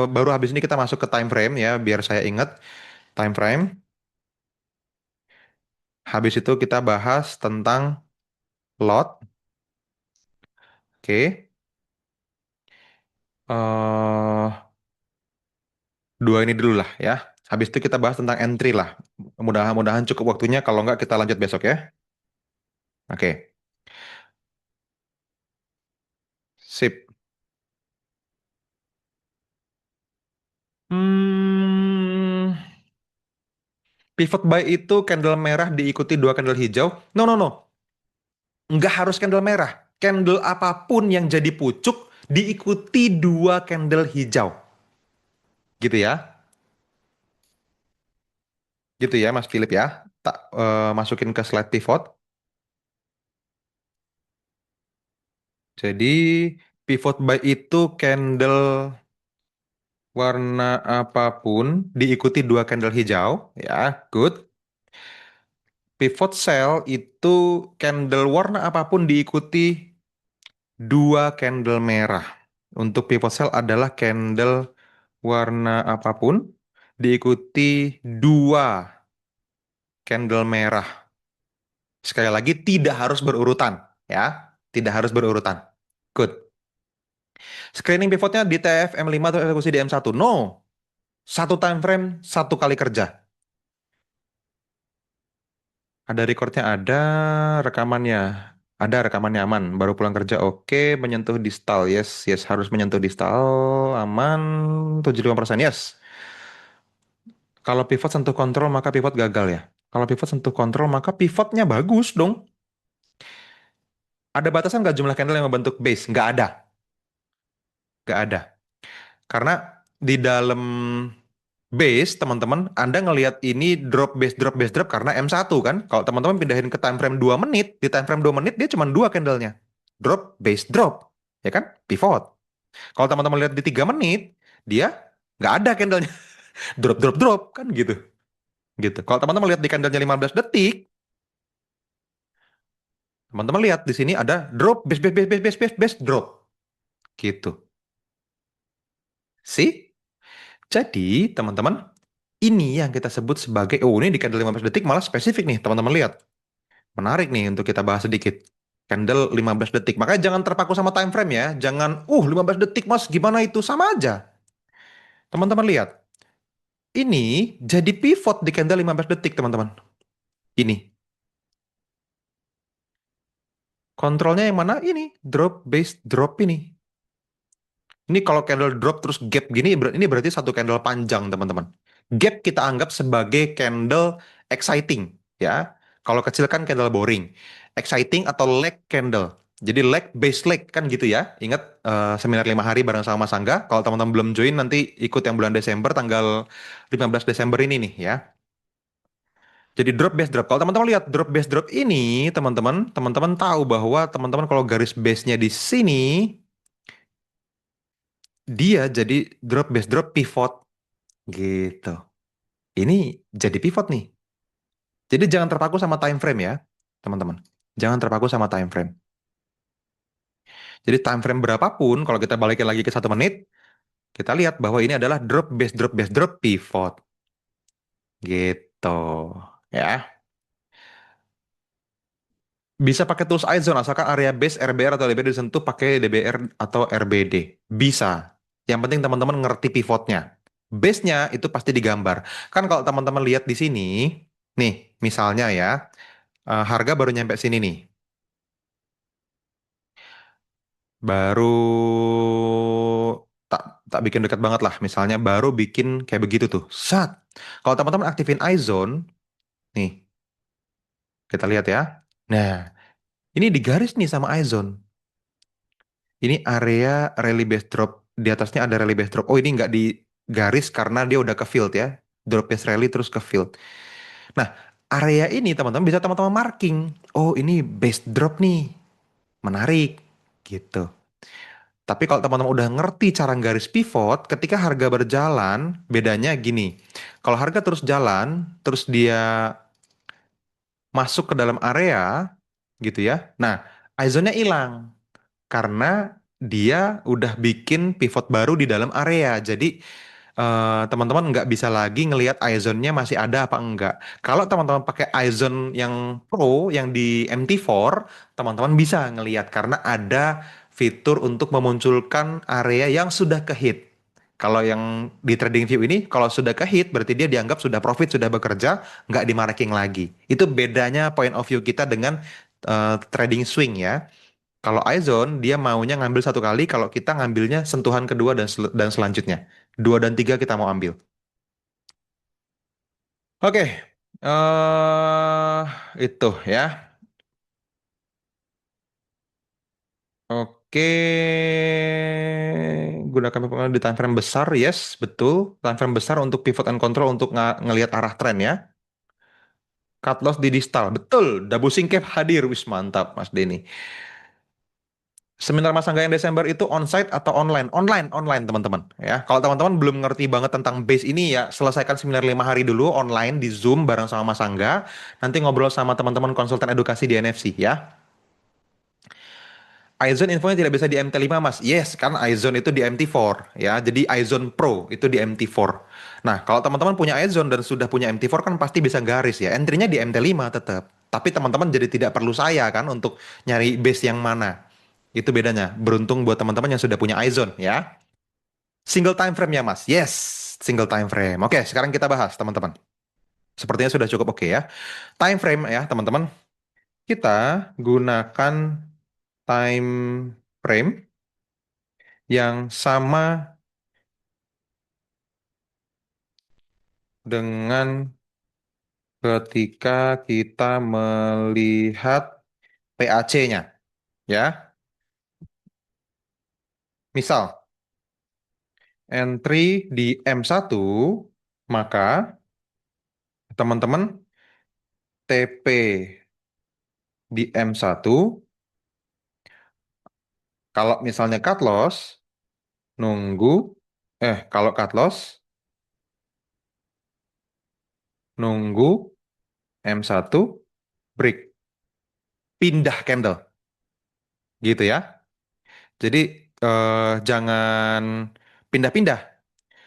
baru habis ini kita masuk ke time frame ya, biar saya ingat time frame. Habis itu kita bahas tentang lot. Oke. eh Dua ini dulu lah ya. Habis itu kita bahas tentang entry lah. Mudah-mudahan cukup waktunya. Kalau nggak kita lanjut besok ya. Oke. Sip. Hmm, Pivot buy itu candle merah diikuti dua candle hijau. No, no, no. Nggak harus candle merah. Candle apapun yang jadi pucuk diikuti dua candle hijau. Gitu ya. Gitu ya, Mas Philip ya. Tak masukin ke slide pivot. Jadi pivot buy itu candle Warna apapun diikuti dua candle hijau, ya, good. Pivot cell itu candle warna apapun diikuti dua candle merah. Untuk pivot cell adalah candle warna apapun diikuti dua candle merah. Sekali lagi tidak harus berurutan, ya. Tidak harus berurutan. Good. Screening pivotnya di TF M5 atau eksekusi di M1? No. Satu time frame, satu kali kerja. Ada recordnya, ada rekamannya. Ada rekamannya aman. Baru pulang kerja, oke. Menyentuh distal, yes. Yes, harus menyentuh distal. Aman, 75%, yes. Kalau pivot sentuh kontrol, maka pivot gagal ya. Kalau pivot sentuh kontrol, maka pivotnya bagus dong. Ada batasan nggak jumlah candle yang membentuk base? Nggak ada. Nggak ada. Karena di dalam base, teman-teman, Anda ngelihat ini drop base drop karena M1 kan. Kalau teman-teman pindahin ke time frame 2 menit, di time frame 2 menit dia cuma dua candlenya. Drop, base, drop. Ya kan? Pivot. Kalau teman-teman lihat di 3 menit, dia nggak ada candlenya. Drop, drop, drop. Kan gitu. Gitu. Kalau teman-teman lihat di candlenya 15 detik, teman-teman lihat di sini ada drop, base, base, base, base, base, base, base, drop. Gitu. See? Jadi, teman-teman, ini yang kita sebut sebagai, oh ini di candle 15 detik malah spesifik nih, teman-teman lihat. Menarik nih untuk kita bahas sedikit. Candle 15 detik. Makanya jangan terpaku sama time frame ya. Jangan, 15 detik mas, gimana itu? Sama aja. Teman-teman lihat. Ini jadi pivot di candle 15 detik, teman-teman. Ini. Kontrolnya yang mana? Ini. Drop, base, drop ini. Ini kalau candle drop terus gap gini, ini berarti satu candle panjang, teman-teman. Gap kita anggap sebagai candle exciting, ya. Kalau kecil kan candle boring. Exciting atau leg candle. Jadi leg, base leg kan gitu ya. Ingat seminar 5 hari bareng sama Mas Angga. Kalau teman-teman belum join nanti ikut yang bulan Desember tanggal 15 Desember ini nih ya. Jadi drop base drop. Kalau teman-teman lihat drop base drop ini, teman-teman tahu bahwa teman-teman kalau garis base-nya di sini dia jadi drop base drop pivot gitu. Ini jadi pivot nih. Jadi jangan terpaku sama time frame ya, teman-teman. Jangan terpaku sama time frame. Jadi time frame berapapun, kalau kita balikin lagi ke 1 menit, kita lihat bahwa ini adalah drop base drop pivot. Gitu. Ya. Bisa pakai tools iZone asalkan area base, RBR atau DBD disentuh pakai DBR atau RBD. Bisa. Yang penting teman-teman ngerti pivotnya. Base-nya itu pasti digambar. Kan kalau teman-teman lihat di sini, nih, misalnya ya, harga baru nyampe sini nih. Baru tak tak bikin dekat banget lah. Misalnya baru bikin kayak begitu tuh. Sat. Kalau teman-teman aktifin iZone, nih, kita lihat ya. Nah, ini digaris nih sama iZone. Ini area rally base drop. Di atasnya ada rally base drop. Oh, ini nggak digaris karena dia udah ke field ya. Drop base rally terus ke field. Nah, area ini teman-teman bisa teman-teman marking. Oh, ini base drop nih. Menarik. Gitu. Tapi kalau teman-teman udah ngerti cara garis pivot, ketika harga berjalan, bedanya gini. Kalau harga terus jalan, terus dia masuk ke dalam area, gitu ya. Nah, ISO-nya hilang karena dia udah bikin pivot baru di dalam area. Jadi teman-teman nggak bisa lagi ngelihat iZone-nya masih ada apa enggak. Kalau teman-teman pakai iZone yang Pro, yang di MT4, teman-teman bisa ngelihat karena ada fitur untuk memunculkan area yang sudah ke hit. Kalau yang di TradingView ini, kalau sudah ke hit, berarti dia dianggap sudah profit, sudah bekerja, nggak di marking lagi. Itu bedanya point of view kita dengan trading swing ya. Kalau iZone, dia maunya ngambil satu kali, kalau kita ngambilnya sentuhan kedua dan selanjutnya. Dua dan tiga kita mau ambil. Oke, itu ya. Oke, gunakan pengalaman di time frame besar, yes, betul. Time frame besar untuk pivot and control untuk ngelihat arah tren ya. Cut loss di distal, betul. Double sync cap hadir, wis mantap Mas Denny. Seminar Masangga yang Desember itu onsite atau online? Online, online teman-teman. Ya, kalau teman-teman belum ngerti banget tentang base ini ya, selesaikan seminar 5 hari dulu online di Zoom bareng sama Mas Angga. Nanti ngobrol sama teman-teman konsultan edukasi di NFC ya. iZone infonya tidak bisa di MT5 Mas. Yes, kan iZone itu di MT4 ya. Jadi iZone Pro itu di MT4. Nah, kalau teman-teman punya iZone dan sudah punya MT4 kan pasti bisa garis ya. Entry-nya di MT5 tetap. Tapi teman-teman jadi tidak perlu saya kan untuk nyari base yang mana. Itu bedanya. Beruntung buat teman-teman yang sudah punya iZone ya. Single time frame ya Mas. Yes, single time frame. Oke, sekarang kita bahas teman-teman. Sepertinya sudah cukup oke ya. Time frame ya teman-teman. Kita gunakan time frame yang sama dengan ketika kita melihat PAC-nya ya. Misal entry di M1 maka teman-teman TP di M1 kalau misalnya cut loss nunggu kalau cut loss nunggu M1 break pindah candle gitu ya. Jadi jangan pindah-pindah.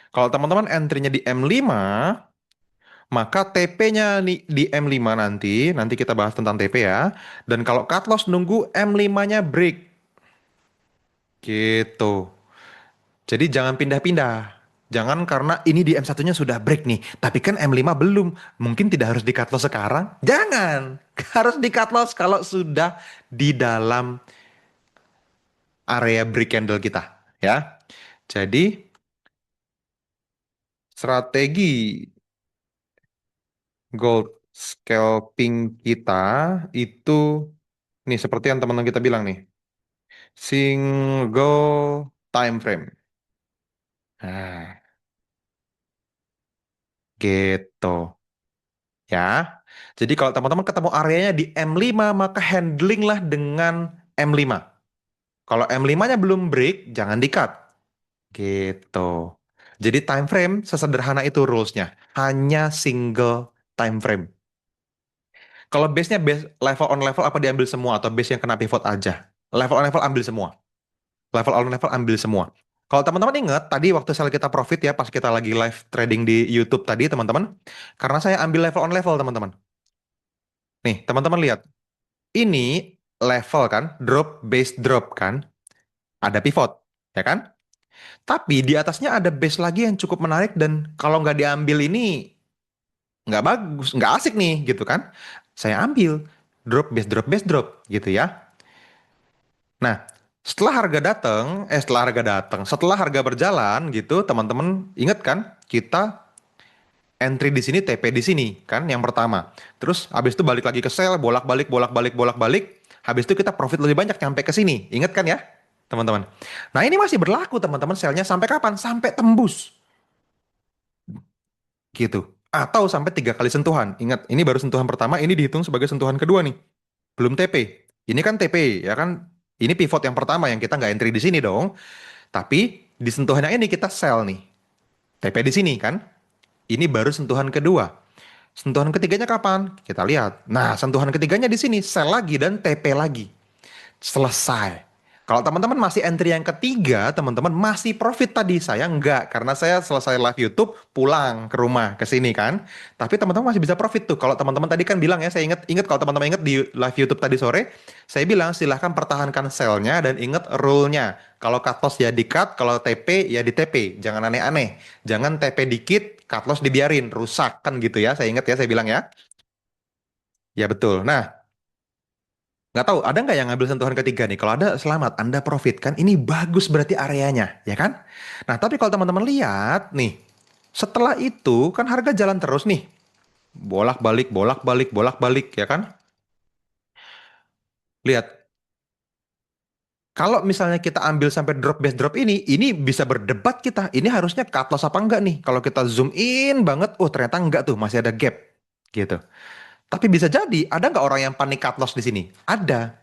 Kalau teman-teman entry-nya di M5 maka TP-nya di M5 nanti kita bahas tentang TP ya. Dan kalau cut loss nunggu M5-nya break. Gitu. Jadi jangan pindah-pindah. Jangan karena ini di M1-nya sudah break nih, tapi kan M5 belum. Mungkin tidak harus di cut loss sekarang. Jangan. Harus di cut loss kalau sudah di dalam area break candle kita, ya. Jadi strategi gold scalping kita itu nih seperti yang teman-teman kita bilang nih, single time frame. Nah, gitu ya. Jadi kalau teman-teman ketemu areanya di M5 maka handlinglah dengan M5. Kalau M5-nya belum break, jangan di-cut. Gitu. Jadi time frame sesederhana itu rules-nya. Hanya single time frame. Kalau base-nya base level on level apa diambil semua atau base yang kena pivot aja? Level on level ambil semua. Level on level ambil semua. Kalau teman-teman ingat tadi waktu sel kita profit ya pas kita lagi live trading di YouTube tadi teman-teman, karena saya ambil level on level teman-teman. Nih, teman-teman lihat. Ini level kan, drop base drop kan, ada pivot, ya kan? Tapi di atasnya ada base lagi yang cukup menarik dan kalau nggak diambil ini nggak bagus, nggak asik nih gitu kan. Saya ambil drop base drop gitu ya. Nah, setelah harga berjalan gitu, teman-teman ingat kan, kita entry di sini, TP di sini kan yang pertama. Terus habis itu balik lagi ke sell, bolak-balik, bolak-balik, bolak-balik. Habis itu kita profit lebih banyak nyampe ke sini. Ingat kan ya, teman-teman? Nah, ini masih berlaku teman-teman, selnya sampai kapan? Sampai tembus gitu. Atau sampai 3 kali sentuhan. Ingat, ini baru sentuhan pertama, ini dihitung sebagai sentuhan kedua nih. Belum TP. Ini kan TP, ya kan? Ini pivot yang pertama yang kita nggak entry di sini dong. Tapi di sentuhan yang ini kita sell nih. TP di sini kan? Ini baru sentuhan kedua. Sentuhan ketiganya kapan? Kita lihat. Nah, sentuhan ketiganya di sini sell lagi dan TP lagi. Selesai. Kalau teman-teman masih entry yang ketiga, teman-teman masih profit tadi. Saya enggak, karena saya selesai live YouTube, pulang ke rumah, ke sini kan. Tapi teman-teman masih bisa profit tuh. Kalau teman-teman tadi kan bilang ya, saya ingat kalau teman-teman ingat di live YouTube tadi sore, saya bilang silahkan pertahankan sell-nya dan ingat rule-nya. Kalau cut loss ya di cut, kalau TP ya di TP. Jangan aneh-aneh. Jangan TP dikit, cut loss dibiarin, rusak kan gitu ya. Saya ingat ya, saya bilang ya. Ya betul. Nah, nggak tahu, ada nggak yang ngambil sentuhan ketiga nih? Kalau ada, selamat, Anda profit kan? Ini bagus berarti areanya, ya kan? Nah, tapi kalau teman-teman lihat nih, setelah itu kan harga jalan terus nih, bolak-balik, bolak-balik, bolak-balik, ya kan? Lihat, kalau misalnya kita ambil sampai drop base drop ini bisa berdebat kita. Ini harusnya cut loss apa enggak nih? Kalau kita zoom in banget, oh ternyata enggak tuh, masih ada gap, gitu. Tapi bisa jadi, ada nggak orang yang panik cut loss di sini? Ada.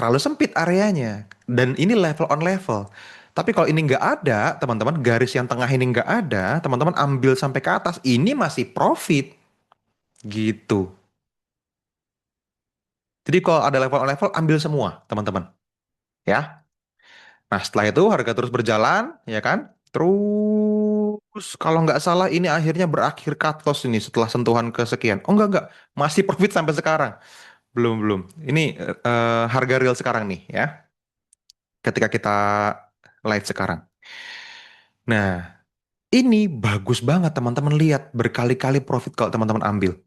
terlalu sempit areanya. Dan ini level on level. Tapi kalau ini nggak ada, teman-teman, garis yang tengah ini nggak ada, teman-teman ambil sampai ke atas, ini masih profit. Gitu. Jadi kalau ada level on level, ambil semua, teman-teman. Ya. Nah, setelah itu harga terus berjalan, ya kan? Terus kalau nggak salah ini akhirnya berakhir cut loss ini setelah sentuhan kesekian. Oh enggak, masih profit sampai sekarang. Belum. Ini harga real sekarang nih ya, ketika kita live sekarang. Nah, ini bagus banget teman-teman lihat berkali-kali profit kalau teman-teman ambil.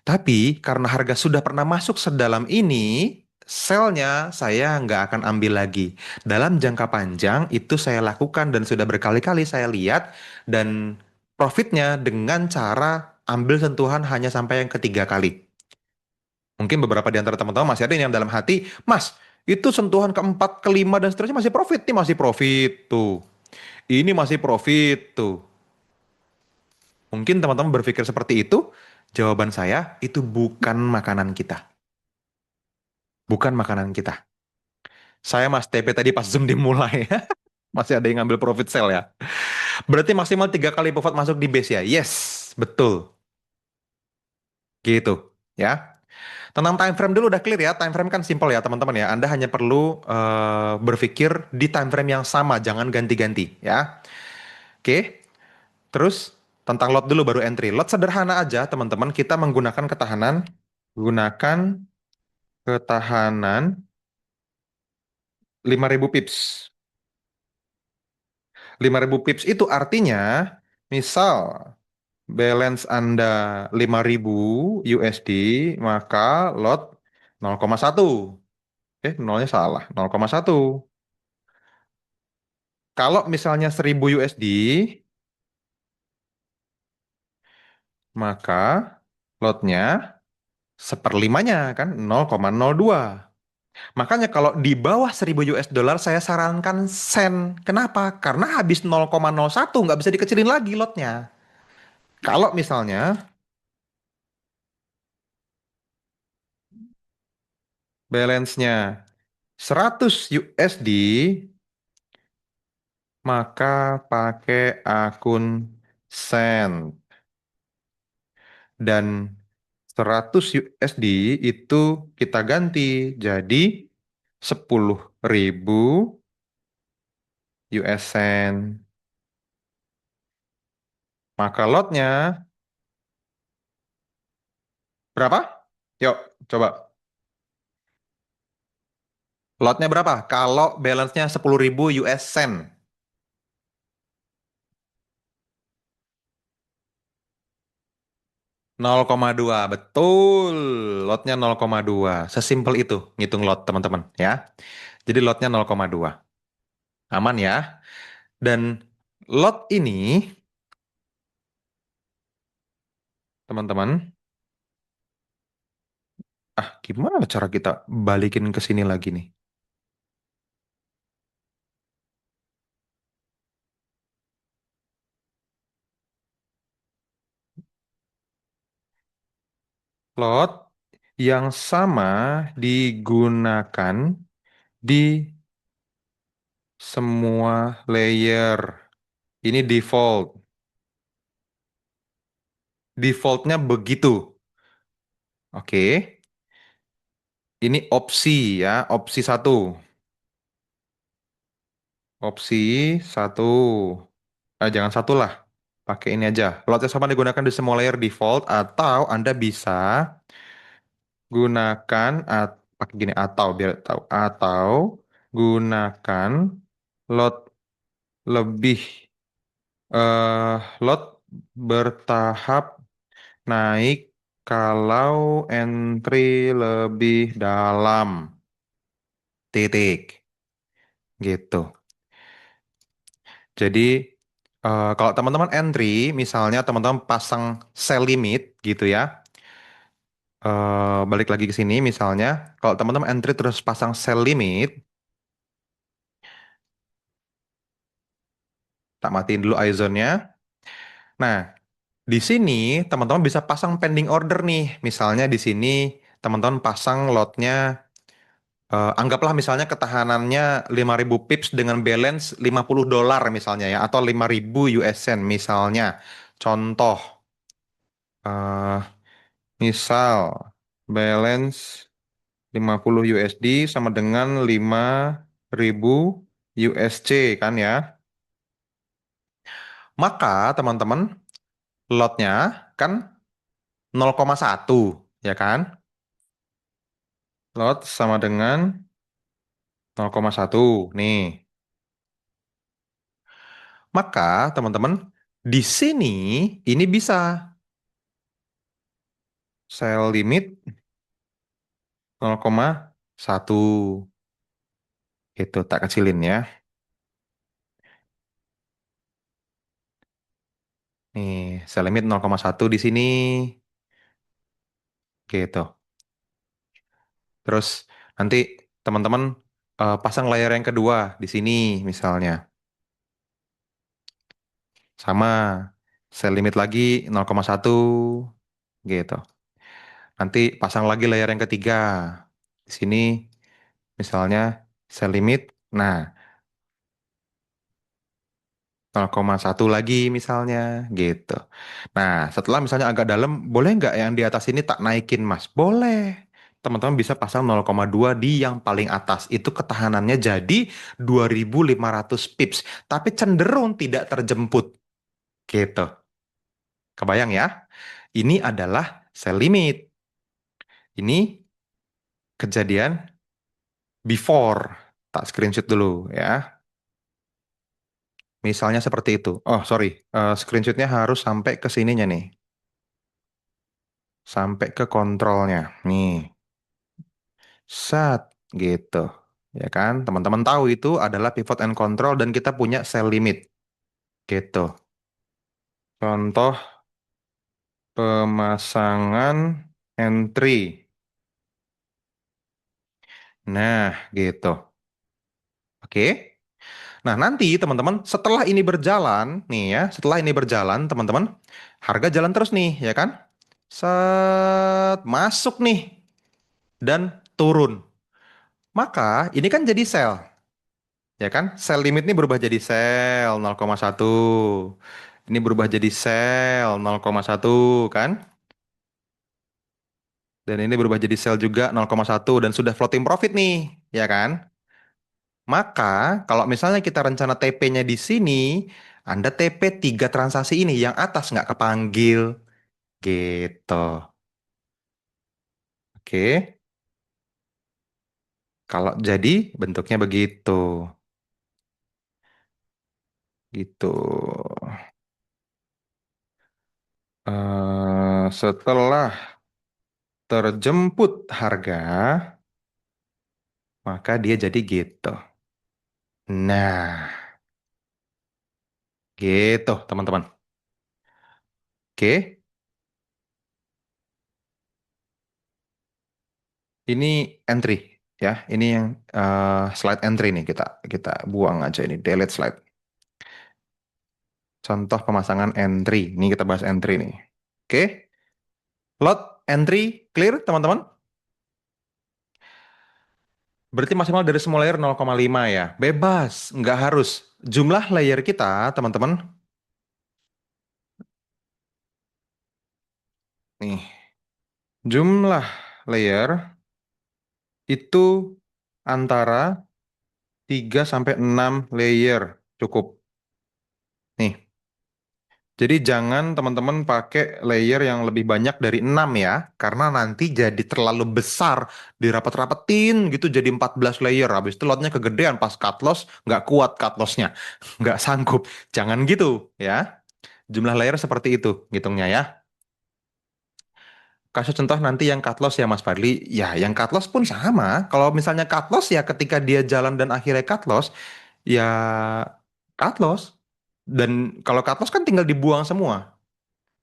Tapi karena harga sudah pernah masuk sedalam ini, selnya saya nggak akan ambil lagi. Dalam jangka panjang itu saya lakukan dan sudah berkali-kali saya lihat dan profitnya dengan cara ambil sentuhan hanya sampai yang ketiga kali. Mungkin beberapa di antara teman-teman masih ada yang dalam hati, Mas, itu sentuhan keempat, kelima, dan seterusnya masih profit. Ini masih profit tuh. Ini masih profit tuh. Mungkin teman-teman berpikir seperti itu. Jawaban saya, itu bukan makanan kita. Bukan makanan kita. Saya Mas TP tadi pas Zoom dimulai. Masih ada yang ngambil profit sale ya. Berarti maksimal tiga kali profit masuk di base ya. Yes, betul. Gitu. Ya. Tentang time frame dulu udah clear ya. Time frame kan simple ya teman-teman ya. Anda hanya perlu berpikir di time frame yang sama, jangan ganti-ganti ya. Oke. Terus tentang lot dulu baru entry. Lot sederhana aja teman-teman. Kita menggunakan ketahanan, gunakan ketahanan 5.000 pips. 5.000 pips itu artinya misal balance Anda 5.000 USD, maka lot 0,1. Nolnya salah. 0,1. Kalau misalnya 1.000 USD, maka lotnya seperlimanya kan 0,02. Makanya kalau di bawah 1.000 US dollar saya sarankan sen. Kenapa? Karena habis 0,01 nggak bisa dikecilin lagi lotnya. Kalau misalnya balance-nya 100 USD, maka pakai akun sen. Dan 100 USD itu kita ganti jadi 10.000 US sen. Maka lotnya berapa? Yuk, coba. Lotnya berapa? Kalau balance-nya 10.000 US sen. 0,2. Betul. Lotnya 0,2. Sesimpel itu ngitung lot, teman-teman, ya. Jadi lotnya 0,2. Aman ya. Dan lot ini, teman-teman, gimana cara kita balikin ke sini lagi nih? Lot yang sama digunakan di semua layer. Ini default. Defaultnya begitu. Oke. Ini opsi ya, opsi satu. Opsi satu. Jangan satu lah. Pakai ini aja. Lot yang sama digunakan di semua layer default atau Anda bisa gunakan pakai gini atau biar tahu atau gunakan lot lebih lot bertahap naik kalau entry lebih dalam. Titik. Gitu. Jadi kalau teman-teman entry, misalnya teman-teman pasang sell limit gitu ya. Balik lagi ke sini misalnya, kalau teman-teman entry terus pasang sell limit, tak matiin dulu iZone-nya. Nah, di sini teman-teman bisa pasang pending order nih. Misalnya di sini teman-teman pasang lotnya Anggaplah misalnya ketahanannya 5.000 pips dengan balance $50 misalnya ya, atau 5.000 US cent misalnya. Contoh, eh, misal balance 50 USD sama dengan 5.000 USC kan ya. Maka teman-teman, lotnya kan 0,1 ya kan? Lot sama dengan 0,1 nih. Maka teman-teman, di sini ini bisa sell limit 0,1 gitu, tak kecilin ya. Nih, sell limit 0,1 di sini gitu. Terus nanti teman-teman pasang layar yang kedua di sini misalnya. Sama sell limit lagi 0,1 gitu. Nanti pasang lagi layar yang ketiga. Di sini misalnya sell limit. Nah, 0,1 lagi misalnya gitu. Nah, setelah misalnya agak dalam, boleh nggak yang di atas ini tak naikin, Mas? Boleh. Teman-teman bisa pasang 0,2 di yang paling atas. Itu ketahanannya jadi 2.500 pips. Tapi cenderung tidak terjemput. Gitu. Kebayang ya? Ini adalah sell limit. Ini kejadian before. Tak screenshot dulu ya. Misalnya seperti itu. Oh, sorry. Screenshotnya harus sampai ke sininya nih. Sampai ke kontrolnya. Nih, sat gitu. Ya kan? Teman-teman tahu itu adalah pivot and control dan kita punya sell limit. Gitu. Contoh pemasangan entry. Nah, gitu. Oke. Nah, nanti teman-teman setelah ini berjalan, nih ya, setelah ini berjalan, teman-teman, harga jalan terus nih, ya kan? Set, masuk nih dan turun. Maka ini kan jadi sell. Ya kan? Sell limit ini berubah jadi sell 0,1. Ini berubah jadi sell 0,1 kan? Dan ini berubah jadi sell juga 0,1 dan sudah floating profit nih, ya kan? Maka kalau misalnya kita rencana TP-nya di sini, Anda TP 3 transaksi ini, yang atas nggak kepanggil gitu. Oke, kalau jadi bentuknya begitu. Gitu. Setelah terjemput harga, maka dia jadi gitu. Nah, gitu teman-teman. Oke, ini entry ya. Ini yang slide entry nih kita kita buang aja ini delete slide. Contoh pemasangan entry. Ini kita bahas entry nih. Oke, lot entry clear teman-teman. Berarti maksimal dari semua layer 0,5 ya. Bebas, nggak harus. Jumlah layer kita teman-teman. Nih, jumlah layer itu antara 3 sampai 6 layer cukup. Nih, jadi jangan teman-teman pakai layer yang lebih banyak dari 6 ya, karena nanti jadi terlalu besar, dirapet-rapetin gitu jadi 14 layer. Habis itu lotnya kegedean pas cut loss, nggak kuat cut lossnya, nggak sanggup. Jangan gitu ya. Jumlah layer seperti itu ngitungnya ya. Kasus contoh nanti yang cut loss ya Mas Fadli, ya yang cut loss pun sama. Kalau misalnya cut loss ya ketika dia jalan dan akhirnya cut loss, ya cut loss. Dan kalau cut loss kan tinggal dibuang semua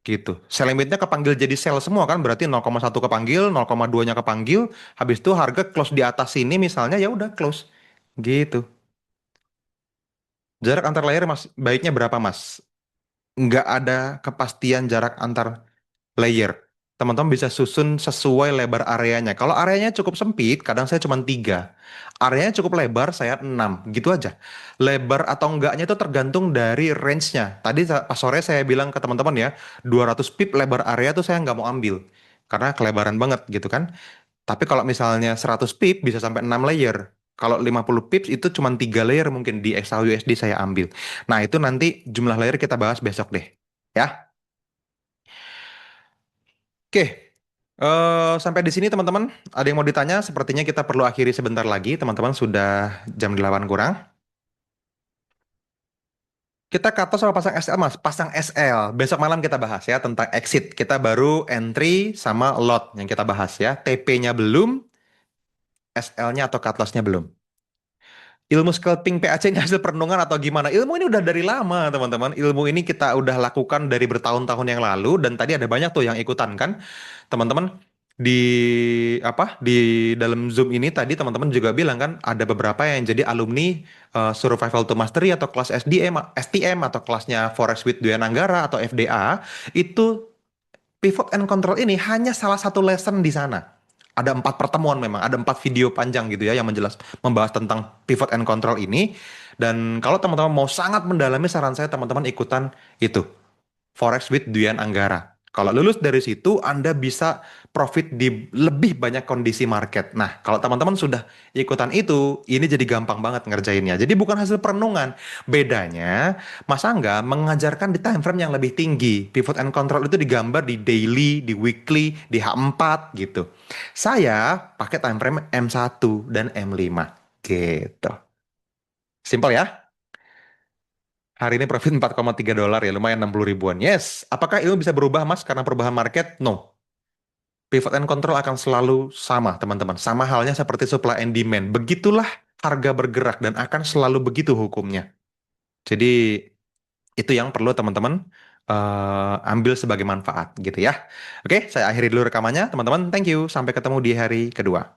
gitu. Sell limitnya kepanggil jadi sell semua kan berarti 0,1 kepanggil, 0,2-nya kepanggil, habis itu harga close di atas sini misalnya ya udah close. Gitu. Jarak antar layer Mas baiknya berapa Mas? Nggak ada kepastian jarak antar layer. Teman-teman bisa susun sesuai lebar areanya. Kalau areanya cukup sempit, kadang saya cuma 3. Areanya cukup lebar, saya 6. Gitu aja. Lebar atau enggaknya itu tergantung dari range-nya. Tadi pas sore saya bilang ke teman-teman ya, 200 pip lebar area tuh saya nggak mau ambil. Karena kelebaran banget gitu kan. Tapi kalau misalnya 100 pip bisa sampai 6 layer. Kalau 50 pips itu cuma 3 layer mungkin di XAUSD saya ambil. Nah itu nanti jumlah layer kita bahas besok deh. Ya. Oke, sampai di sini teman-teman. Ada yang mau ditanya? Sepertinya kita perlu akhiri sebentar lagi. Teman-teman sudah jam 8 kurang. Kita cut sama pasang SL mas. Pasang SL. Besok malam kita bahas ya tentang exit. Kita baru entry sama lot yang kita bahas ya. TP-nya belum, SL-nya atau cut loss-nya belum. Ilmu scalping PAC ini hasil perenungan atau gimana? Ilmu ini udah dari lama, teman-teman. Ilmu ini kita udah lakukan dari bertahun-tahun yang lalu dan tadi ada banyak tuh yang ikutan kan, teman-teman. Di apa? Di dalam Zoom ini tadi teman-teman juga bilang kan ada beberapa yang jadi alumni Survival to Mastery atau kelas SDM, STM atau kelasnya Forex with Dwi Nanggara atau FDA itu pivot and control ini hanya salah satu lesson di sana. Ada 4 pertemuan memang, ada 4 video panjang gitu ya yang membahas tentang pivot and control ini. Dan kalau teman-teman mau sangat mendalami saran saya teman-teman ikutan itu. Forex with Duyan Anggara. Kalau lulus dari situ, Anda bisa profit di lebih banyak kondisi market. Nah, kalau teman-teman sudah ikutan itu, ini jadi gampang banget ngerjainnya. Jadi bukan hasil perenungan. Bedanya, Mas Angga mengajarkan di time frame yang lebih tinggi. Pivot and control itu digambar di daily, di weekly, di H4 gitu. Saya pakai time frame M1 dan M5 gitu. Simpel ya? Hari ini profit 4,3 dolar ya, lumayan 60 ribuan. Yes. Apakah ilmu bisa berubah, Mas, karena perubahan market? No. Pivot and control akan selalu sama, teman-teman. Sama halnya seperti supply and demand. Begitulah harga bergerak dan akan selalu begitu hukumnya. Jadi itu yang perlu teman-teman ambil sebagai manfaat gitu ya. Oke, saya akhiri dulu rekamannya, teman-teman. Thank you. Sampai ketemu di hari kedua.